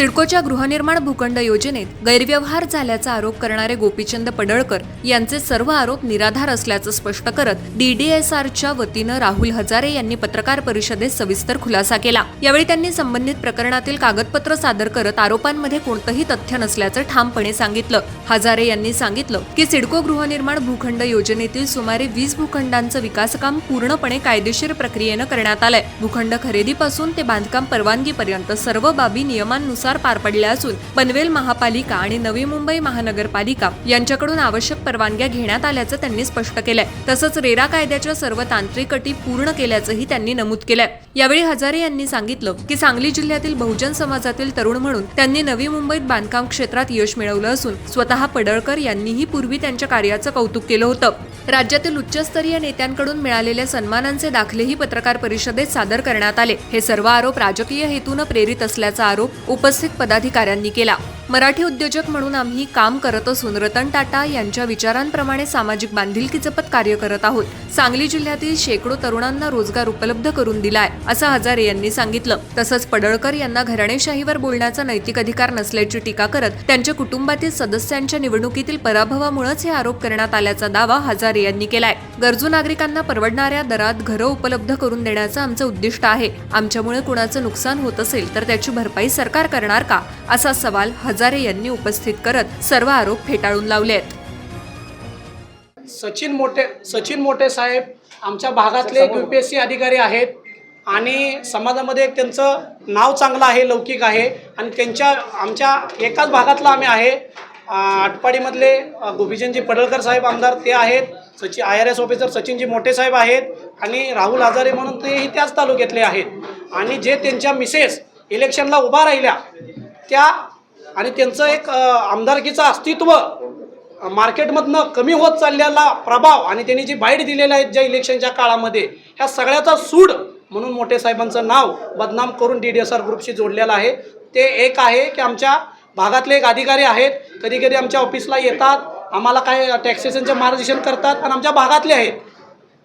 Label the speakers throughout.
Speaker 1: सिडकोच्या गृहनिर्माण भूखंड योजनेत गैरव्यवहार झाल्याचा आरोप करणारे गोपीचंद पडळकर यांचे सर्व आरोप निराधार असल्याचं स्पष्ट करत DDSRच्या वतीनं राहुल हजारे यांनी पत्रकार परिषदेत सविस्तर खुलासा केला। यावेळी त्यांनी संबंधित प्रकरणातील कागदपत्र सादर करत आरोपांमध्ये कोणतंही तथ्य नसल्याचं ठामपणे सांगितलं। हजारे यांनी सांगितलं की सिडको गृहनिर्माण भूखंड योजनेतील सुमारे 20 भूखंडांचं विकासकाम पूर्णपणे कायदेशीर प्रक्रियेनं करण्यात आलंय। भूखंड खरेदीपासून ते बांधकाम परवानगीपर्यंत सर्व बाबी नियमांनुसार पार पडल्या असून पनवेल महापालिका आणि नवी मुंबई महानगरपालिका यांच्याकडून आवश्यक परवानग्या घेण्यात आल्याचं त्यांनी स्पष्ट केलंय। तसंच रेरा कायद्याच्या सर्व तांत्रिक अटी पूर्ण केल्याचंही त्यांनी नमूद केलंय। यावेळी हजारे यांनी सांगितलं की सांगली जिल्ह्यातील बहुजन समाजातील तरुण म्हणून त्यांनी नवी मुंबईत बांधकाम क्षेत्रात यश मिळवलं असून स्वतः पडळकर यांनीही पूर्वी त्यांच्या कार्याचं कौतुक केलं होतं। राज्यातील उच्चस्तरीय नेत्यांकडून मिळालेल्या सन्मानांचे दाखलेही पत्रकार परिषदेत सादर करण्यात आले। हे सर्व आरोप राजकीय हेतून प्रेरित असल्याचा आरोप उपस्थित पदाधिकाऱ्यांनी केला। मराठी उद्योजक म्हणून आम्ही काम करत असून रतन टाटा यांच्या विचारांप्रमाणे सामाजिक बांधिलकी जपत कार्य करत आहोत। सांगली जिल्ह्यातील शेकडो तरुणांना रोजगार उपलब्ध करून दिलाय असं हजारे यांनी सांगितलं। तसंच पडळकर यांना घराणेशाहीवर बोलण्याचा नैतिक अधिकार नसल्याची टीका करत त्यांच्या कुटुंबातील सदस्यांच्या निवडणुकीतील पराभवामुळेच हे आरोप करण्यात आल्याचा दावा हजारे यांनी केलाय। गरजू नागरिकांना परवडणाऱ्या दरात घरं उपलब्ध करून देण्याचं आमचं उद्दिष्ट आहे। आमच्यामुळे कुणाचं नुकसान होत असेल तर त्याची भरपाई सरकार करणार का असा सवाल हजारे यांनी उपस्थित करत सर्व आरोप फेटाळून लावले आहेत।
Speaker 2: सचिन मोठे साहेब आमच्या भागातले एक UPSC अधिकारी आहेत आणि समाजामध्ये एक त्यांचं नाव चांगलं आहे, लौकिक आहे आणि आमच्या एकाच भागातला आम्ही आहे। आटपाडीमधले गोपीचंदजी पडळकर साहेब आमदार ते आहेत, IRS ऑफिसर सचिनजी मोठे साहेब आहेत आणि राहुल हजारे म्हणून तेही त्याच तालुक्यातले आहेत आणि जे त्यांच्या मिसेस इलेक्शनला उभा राहिल्या त्या आणि त्यांचं एक आमदारकीचं अस्तित्व मार्केटमधनं कमी होत चाललेला प्रभाव आणि त्यांनी जी बाईट दिलेल्या आहेत ज्या इलेक्शनच्या काळामध्ये ह्या सगळ्याचा सूड म्हणून मोठे साहेबांचं नाव बदनाम करून DDSR ग्रुपशी जोडलेलं आहे। ते एक आहे की आमच्या भागातले एक अधिकारी आहेत, कधी कधी आमच्या ऑफिसला येतात, आम्हाला काय टॅक्सेशनचे मार्गदर्शन करतात आणि आमच्या भागातले आहेत।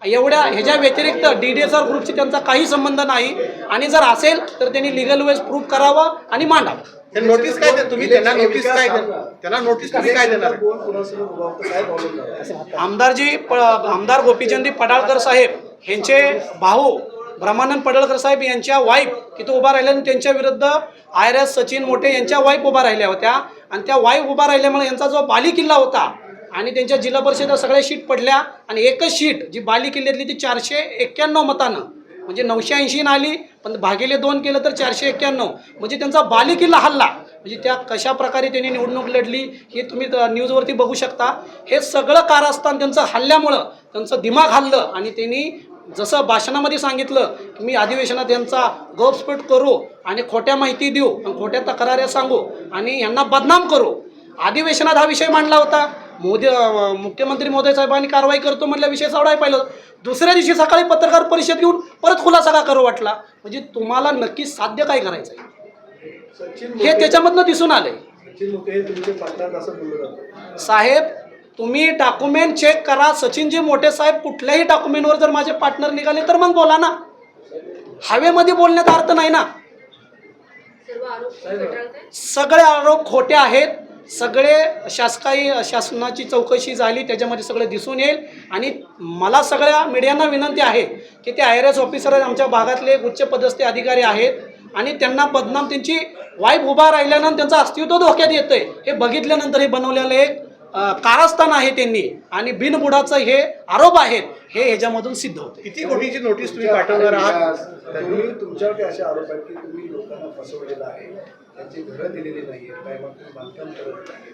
Speaker 2: एवढ्या ह्याच्या व्यतिरिक्त DDSR ग्रुपशी त्यांचा काही संबंध नाही आणि जर असेल तर त्यांनी लिगल वेज प्रूव्ह करावं आणि मांडावं।
Speaker 3: नोटीस काय देणार तुम्ही? त्यांना नोटीस तुम्ही काय देणार?
Speaker 2: आमदार गोपीचंद पडळकर साहेब यांचे भाऊ ब्रह्मानंद पडळकर साहेब यांच्या वाईफ तिथे उभा राहिल्या आणि त्यांच्या विरुद्ध IRS सचिन मोठे यांच्या वाईफ उभा राहिल्या होत्या आणि त्या वाईफ उभा राहिल्यामुळे यांचा जो बाली किल्ला होता आणि त्यांच्या जिल्हा परिषद सगळ्या शीट पडल्या आणि एकच शीट जी बाली किल्ल्यातली ती 491 मतानं म्हणजे 980 आली, पण भागिले 2 केलं तर 491 म्हणजे त्यांचा बाली किल्ला हल्ला। म्हणजे त्या कशा प्रकारे त्यांनी निवडणूक लढली हे तुम्ही न्यूजवरती बघू शकता। हे सगळं कारस्थान त्यांचं हल्ल्यामुळं त्यांचं दिमाग हल्लं आणि त्यांनी जसं भाषणामध्ये सांगितलं की मी अधिवेशनात यांचा गौरवस्फोट करू आणि खोट्या माहिती देऊ आणि खोट्या तक्राऱ्या सांगू आणि यांना बदनाम करू। अधिवेशनात हा विषय मांडला होता, मुख्यमंत्री महोदय साहेबांनी कारवाई करतो म्हणल्या विषय सोडाय पाहिलं। दुसऱ्या दिवशी सकाळी पत्रकार परिषद घेऊन परत खुलासा का करू वाटला? म्हणजे तुम्हाला नक्की साध्य काय करायचं आहे हे त्याच्यामधनं दिसून आलंय। साहेब तुम्ही डॉक्युमेंट चेक करा। सचिनजी मोठे साहेब कुठल्याही डॉक्युमेंटवर जर माझे पार्टनर निघाले तर मग बोला ना, हवेमध्ये बोलण्याचा अर्थ नाही ना। सगळे आरोप खोटे आहेत, सगळे शासनाची चौकशी झाली त्याच्यामध्ये सगळे दिसून येईल आणि मला सगळ्या मीडियांना विनंती आहे की ते IRS ऑफिसर आमच्या भागातले उच्च पदस्थ अधिकारी आहेत आणि त्यांना बदनाम त्यांची वाईफ उभा राहिल्यानंतर त्यांचं अस्तित्व धोक्यात येतंय हे बघितल्यानंतर हे बनवलेलं एक कारस्थान आहे त्यांनी आणि बिनबुडाचं हे आरोप आहेत हे ह्याच्यामधून सिद्ध होते।
Speaker 3: किती कोटीची नोटीस तुम्ही पाठवणार आहात?
Speaker 4: तुम्ही तुमच्यावरती असे आरोप आहेत की तुम्ही लोकांना फसवलेलं आहे, त्यांची घरं दिलेली नाही, काय मग तुम्ही बांधकाम करत नाही।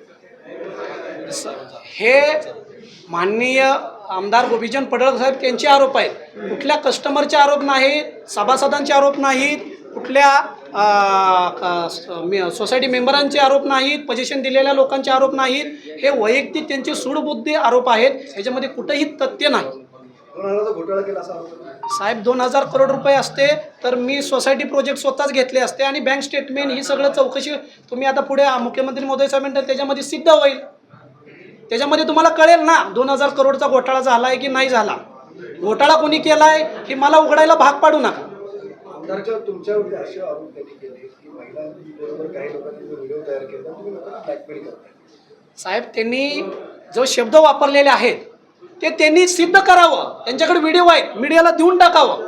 Speaker 2: हे माननीय आमदार गोपीचंद पडळकर साहेब त्यांचे आरोप आहेत, कुठल्या कस्टमरचे आरोप नाहीत, सभासदांचे आरोप नाहीत, कुठल्या सोसायटी मेंबरांचे आरोप नाहीत, पोझिशन दिलेल्या लोकांचे आरोप नाहीत। हे वैयक्तिक त्यांची सूडबुद्धी आरोप आहेत, ह्याच्यामध्ये कुठेही तथ्य नाही।
Speaker 4: घोटाळा केला
Speaker 2: साहेब 2000 करोड रुपये असते तर मी सोसायटी प्रोजेक्ट स्वतःच घेतले असते आणि बँक स्टेटमेंट ही सगळं चौकशी तुम्ही आता पुढे मुख्यमंत्री महोदय साहेब त्याच्यामध्ये सिद्ध होईल, त्याच्यामध्ये तुम्हाला कळेल ना 2000 करोडचा घोटाळा झाला आहे की नाही झाला। घोटाळा कोणी केलाय हे मला उघडायला भाग पाडू नका।
Speaker 4: आमदारच्या तुमच्यावरती असे आरोप केले की महिलांबरोबर काही लोकांनी जो व्हिडिओ तयार केला तुम्ही लोकांना ब्लॅकमेल करताय.
Speaker 2: साहेब, त्यांनी जो शब्द वापरलेले आहेत ते त्यांनी सिद्ध करावं. त्यांच्याकडे व्हिडिओ आहेत, मीडियाला देऊन टाकावं.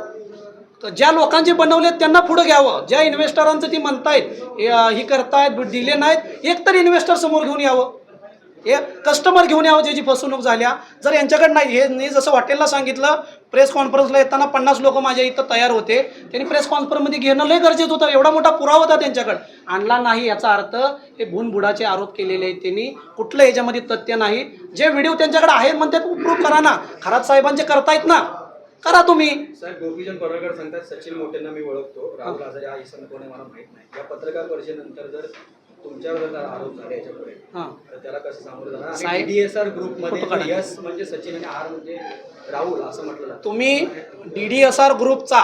Speaker 2: तर ज्या लोकांचे बनवले त्यांना पुढे घ्यावं. ज्या इन्व्हेस्टरांचं ती म्हणतायत ही करतायत दिले नाहीत, एक तर इन्व्हेस्टर समोर घेऊन यावं, एक कस्टमर घेऊन यावं ज्याची फसवणूक झाल्या. जर यांच्याकडे नाही, हे मी जसं हॉटेलला सांगितलं, प्रेस कॉन्फरन्सला येताना 50 लोक माझ्या इथं तयार होते. त्यांनी प्रेस कॉन्फरन्समध्ये घेणं लय गरजेचं होतं. एवढा मोठा पुरावा होता त्यांच्याकडे, आणला नाही. याचा अर्थ हे भूनबुडाचे आरोप केलेले आहेत त्यांनी. कुठलं याच्यामध्ये तथ्य नाही. जे व्हिडिओ त्यांच्याकडे आहेत म्हणतात प्रूफ करा ना. खरात साहेबांचे करतायत ना, करा तुम्ही.
Speaker 5: साहेब, गोपीचंद पडळकर सांगतात सचिन मोटेंना मी ओळखतो, राहुल हजारे हा इसम कोण आहे मला माहित नाही. या पत्रकार परिषदेनंतर जर तुमच्यावर जर आरोप झाले याच्यापुढे तर त्याला कसं सामोरं जाणार?
Speaker 2: साहेब,
Speaker 5: DDSR ग्रुपमध्ये यस म्हणजे सचिन आणि आर म्हणजे राहुल असं म्हटलं जातं.
Speaker 2: तुम्ही DDSR ग्रुपचा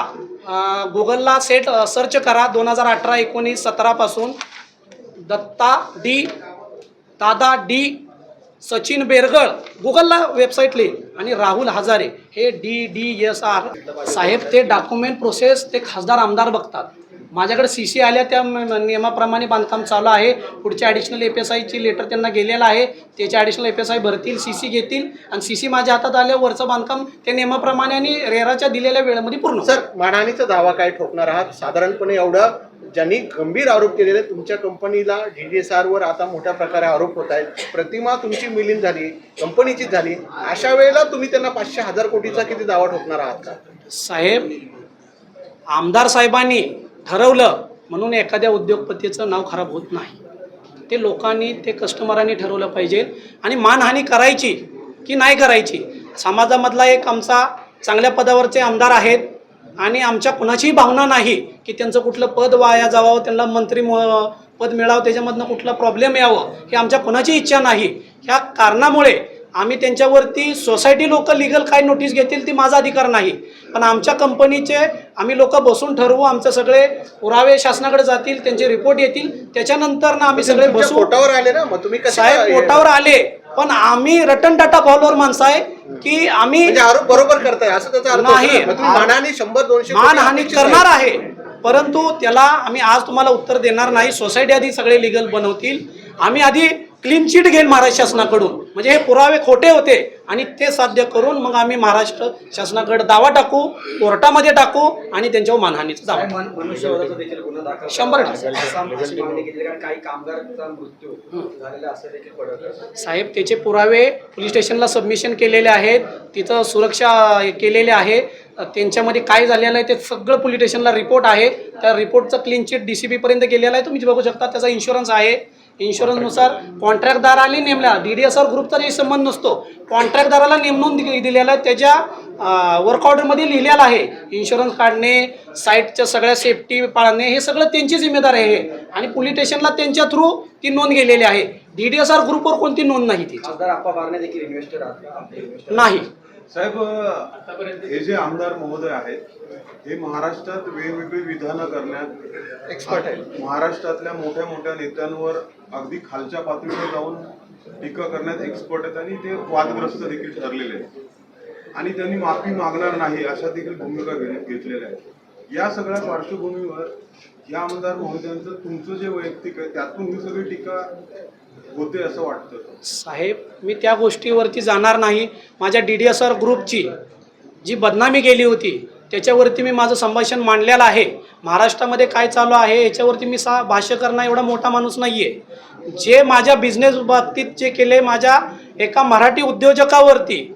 Speaker 2: गुगलला सर्च करा. 2018-19-17 पासून दत्ता डी, दादा डी, सचिन बेरगळ गुगलला वेबसाईट लिहिल आणि राहुल हजारे हे DDSR साहेब. ते डॉक्युमेंट प्रोसेस ते खासदार आमदार बघतात. माझ्याकडे CC आल्या, त्या नियमाप्रमाणे बांधकाम चालू आहे. पुढच्या ॲडिशनल FSIची लेटर त्यांना गेलेलं आहे. त्याचे ॲडिशनल FSI भरतील, CC घेतील आणि CC माझ्या हातात आल्यावर वरचं बांधकाम त्या नियमाप्रमाणे आणि रेराच्या दिलेल्या वेळेमध्ये पूर्ण.
Speaker 3: सर, मानहानीचा दावा काय ठोकणार आहात? साधारणपणे एवढं ज्यांनी गंभीर आरोप केलेले तुमच्या कंपनीला DDSR वर आता मोठ्या प्रकारे आरोप होत आहेत. प्रतिमा तुमची मिलिंद झाली, कंपनीची झाली, अशा वेळेला तुम्ही त्यांना 500,000 कोटीचा किती दावा ठोकणार आहात का?
Speaker 2: साहेब, आमदार साहेबांनी ठरवलं म्हणून एखाद्या उद्योगपतीचं नाव खराब होत नाही. ते लोकांनी, ते कस्टमरांनी ठरवलं पाहिजे. आणि मानहानी करायची की नाही करायची, समाजामधला एक आमचा चांगल्या पदावरचे आमदार आहेत आणि आमच्या कुणाचीही भावना नाही की त्यांचं कुठलं पद वाया जावं, त्यांना मंत्री पद मिळावं, त्याच्यामधनं कुठला प्रॉब्लेम यावं, ही आमच्या कुणाची इच्छा नाही. ह्या कारणामुळे आम्ही त्यांच्यावरती सोसायटी लोक लिगल काय नोटीस घेतील ती माझा अधिकार नाही. पण आमच्या कंपनीचे आम्ही लोक बसून ठरवू. आमचे सगळे पुरावे शासनाकडे जातील, त्यांचे रिपोर्ट येतील, त्याच्यानंतर ना आम्ही सगळे बसू.
Speaker 3: पोटावर आले ना, मग तुम्ही कसं?
Speaker 2: साहेब, पोटावर आले, पण आम्ही रटन टाटा फॉलोअर माणसं आहे की आम्ही
Speaker 3: म्हणजे आरोप बरोबर करताय असं त्याचा अर्थ
Speaker 2: नाही.
Speaker 3: होतो ना? मग तुम्ही मानहानी 100-200
Speaker 2: मानहानी करणार आहे, परंतु त्याला आम्ही आज तुम्हाला उत्तर देणार नाही. सोसायटी आधी सगळे लिगल बनवतील. आम्ही आधी क्लीन चिट घेईल महाराष्ट्र शासनाकडून. म्हणजे हे पुरावे खोटे होते आणि ते साध्य करून मग आम्ही महाराष्ट्र शासनाकडे दावा टाकू, कोर्टामध्ये टाकू आणि त्यांच्यावर मानहानीचा दावा टाकू.
Speaker 5: मनुष्यवधाचा देखील गुन्हा दाखल
Speaker 2: 100%
Speaker 5: अशी मागणी केली, कारण काही कामगारांचा मृत्यू झालेला असं देखील पडळकर
Speaker 2: साहेब. त्याचे पुरावे पोलीस स्टेशनला सबमिशन केलेले आहेत, तिथं सुरक्षा केलेले आहे. त्यांच्यामध्ये काय झालेलं आहे ते सगळं पोलीस स्टेशनला रिपोर्ट आहे. त्या रिपोर्टचं क्लीन चिट DCP पर्यंत गेलेला आहे, तुम्ही बघू शकता. त्याचा इन्शुरन्स आहे. इन्शुरन्सनुसार कॉन्ट्रॅक्टदाराने नेमला, DDSR ग्रुपचा काही संबंध नसतो. कॉन्ट्रॅक्टदाराला नेमून दिलेला आहे. त्याच्या वर्क ऑर्डरमध्ये लिहिलेलं आहे इन्शुरन्स काढणे, साईटच्या सगळ्या सेफ्टी पाळणे, हे सगळं त्यांची जिम्मेदारी आहे. आणि पोलीस स्टेशनला त्यांच्या थ्रू ती नोंद गेलेली आहे. DDSR ग्रुपवर कोणती नोंद नाही ती.
Speaker 5: खासदार आप्पा बारणे देखील इन्व्हेस्टर
Speaker 2: नाही.
Speaker 6: साहेब, हे जे आमदार महोदय आहेत हे महाराष्ट्रात वेगवेगळी विधानं करण्यात
Speaker 3: एक्सपर्ट आहेत.
Speaker 6: महाराष्ट्रातल्या मोठ्या मोठ्या नेत्यांवर अगदी खालच्या पातळीवर जाऊन टीका करण्यात एक्सपर्ट आहेत आणि ते वादग्रस्त देखील ठरलेले आहेत आणि त्यांनी माफी मागणार नाही अशा देखील भूमिका घेतलेल्या आहेत. या सगळ्या पार्श्वभूमीवर या आमदार महोदयांचं तुमचं जे वैयक्तिक आहे त्यातून ही सगळी टीका होते असं वाटतं?
Speaker 2: साहेब, मी त्या गोष्टीवरती जाणार नाही. माझ्या DDSR ग्रुपची जी बदनामी गेली होती त्याच्यावरती मी माझं संभाषण मांडलेलं आहे. महाराष्ट्रामध्ये काय चालू आहे याच्यावरती मी भाष्य करणं एवढा मोठा माणूस नाही आहे. जे माझ्या बिझनेस बाबतीत जे केले, माझ्या एका मराठी उद्योजकावरती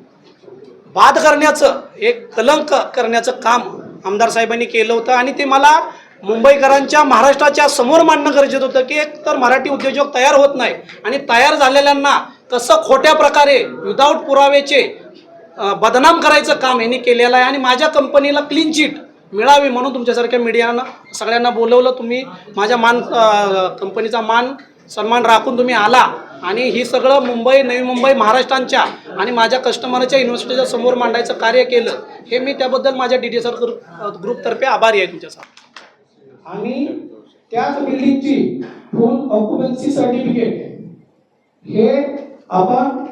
Speaker 2: बाद करण्याचं, एक कलंक करण्याचं काम आमदार साहेबांनी केलं होतं आणि ते मला मुंबईकरांच्या, महाराष्ट्राच्या समोर मांडणं गरजेचं होतं की एक तर मराठी उद्योजक तयार होत नाही आणि तयार झालेल्यांना कसं खोट्या प्रकारे विदाऊट पुराव्याचे बदनाम करायचं काम यांनी केलेलं आहे. आणि माझ्या कंपनीला क्लीन चिट मिळावी म्हणून तुमच्यासारख्या मीडियानं सगळ्यांना बोलवलं. तुम्ही माझ्या कंपनीचा मान सन्मान राखून तुम्ही आला आणि ही सगळं मुंबई, नवी मुंबई, महाराष्ट्रांच्या आणि माझ्या कस्टमरच्या युनिव्हर्सिटीच्या समोर मांडायचं कार्य केलं. हे मी त्याबद्दल माझ्या DDSR ग्रुपतर्फे आभारी आहे तुमच्यासाठी. आणि त्याच बिल्डिंगची फुल ऑक्युपन्सी सर्टिफिकेट हे आपण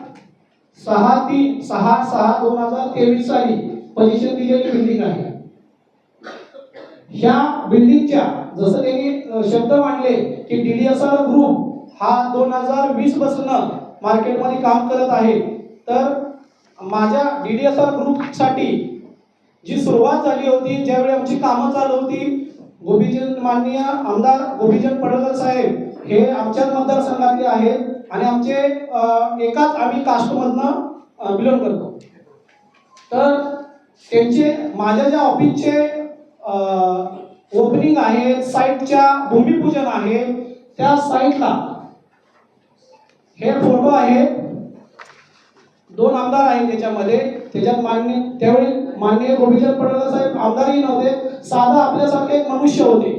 Speaker 2: 6/6/2023 साली पोझिशन दिलेली बिल्डिंग आहे. ह्या बिल्डिंगच्या जसं त्यांनी शब्द मांडले की DDSR ग्रुप हा 2020 पासून मार्केटमध्ये काम करत आहे, तर माझ्या DDSR ग्रुपसाठी जी सुरुवात झाली होती, ज्यावेळी आमची कामं चालू होती, माननीय आमदार गोपीचंद पडळकर साहेब हे आमच्याच मतदारसंघातले आहेत आणि आमचे एकाच आम्ही कास्टमधनं बिलॉंग करतो. तर त्यांचे माझ्या ज्या ऑफिसचे ओपनिंग आहे, साईटच्या भूमिपूजन आहे, त्या साईटला हे फोटो आहेत. 2 आमदार आहेत त्याच्यामध्ये. त्याच्यात त्यावेळी माननीय गोपीचंद पडळकर साहेब आमदारही नव्हते, साधा आपल्यासारखे एक मनुष्य होते.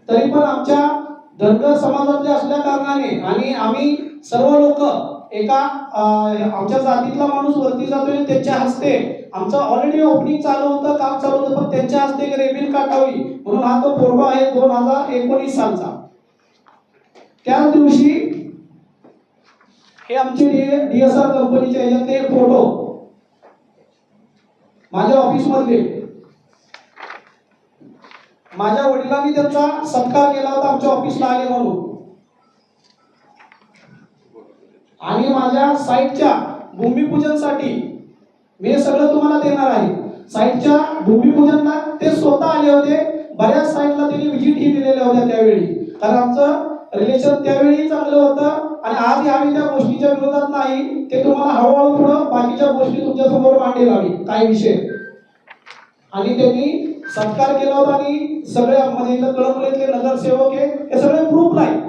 Speaker 2: तरी पण आमच्या धनगर समाजातले असल्या कारणाने आणि आम्ही सर्व लोक एका आमच्या जातीतला माणूस वरती जातोय, त्यांच्या हस्ते आमचं ऑलरेडी ओपनिंग चालू होतं, काम चालू होतं, पण त्यांच्या हस्ते एक रेबिन काटावी म्हणून हा तो फोटो आहे 2019 सालचा. त्याच दिवशी हे आमचे DSR कंपनीचे याच्यातले फोटो माझ्या ऑफिस मधले. माझ्या वडिलांनी त्यांचा सत्कार केला होता आमच्या ऑफिसला आले म्हणून. आणि माझ्या साईटच्या भूमिपूजनसाठी मी सगळं तुम्हाला देणार आहे. साईटच्या भूमिपूजनला ते स्वतः आले होते. बऱ्याच साईटला त्यांनी व्हिजिट ही दिलेल्या होत्या त्यावेळी, कारण आमचं रिलेशन त्यावेळी चांगलं होतं आणि आज आम्ही त्या गोष्टीच्या विरोधात नाही. ते तुम्हाला हळूहळू पुढं बाकीच्या गोष्टी तुमच्या समोर मांडेल आम्ही काय विषय. आणि त्यांनी सत्कार केला होता आणि सगळे म्हणजे इथं कळमनुरीतले नगरसेवक हे सगळे प्रूफ नाही.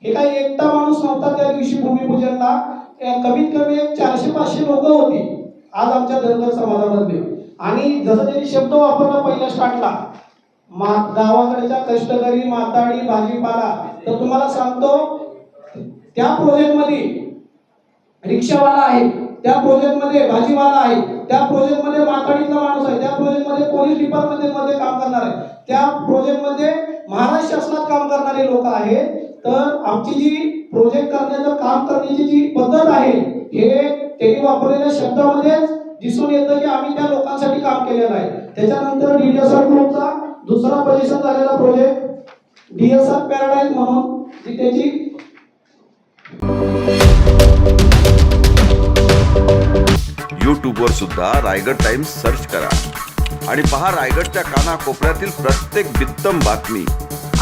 Speaker 2: हे काही एकटा माणूस नव्हता त्या दिवशी भूमिपूजनला. कमीत कमी 400-500 लोक होती आज आमच्या धनगर समाजामधले. आणि जसं त्यांनी शब्द वापरला पहिल्या स्टार्टला, गावाकडच्या कष्टकरी माताडी भाजीपाला, तर तुम्हाला सांगतो त्या प्रोजेक्टमध्ये रिक्षावाला आहे, त्या प्रोजेक्टमध्ये भाजीवाला आहे, त्या प्रोजेक्टमध्ये माताडीतला माणूस आहे, त्या प्रोजेक्टमध्ये पोलीस डिपार्टमेंटमध्ये काम करणार आहे, त्या प्रोजेक्टमध्ये महाराष्ट्र शासनात काम करणारे लोक आहेत. तर आमची जी प्रोजेक्ट करण्याचं काम करण्याची जी पद्धत आहे हे त्यांनी वापरलेल्या शब्दामध्येच दिसून येतं की आम्ही त्या लोकांसाठी काम केलेलं आहे. त्याच्यानंतर DDSR ग्रुपचा दुसरा पोझिशन झालेला प्रोजेक्ट DSR पॅराडाईज म्हणून, जी त्याची
Speaker 7: यूट्यूबवर सुद्धा रायगड टाइम्स सर्च करा आणि पहा रायगडच्या कानाकोपऱ्यातील प्रत्येक बित्तम बातमी.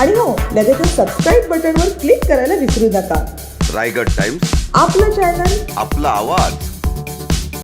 Speaker 8: आणि हो, लगेचच सबस्क्राईब बटनवर क्लिक करायला विसरू नका.
Speaker 7: रायगड टाइम्स,
Speaker 8: आपलं चॅनल,
Speaker 7: आपला आवाज.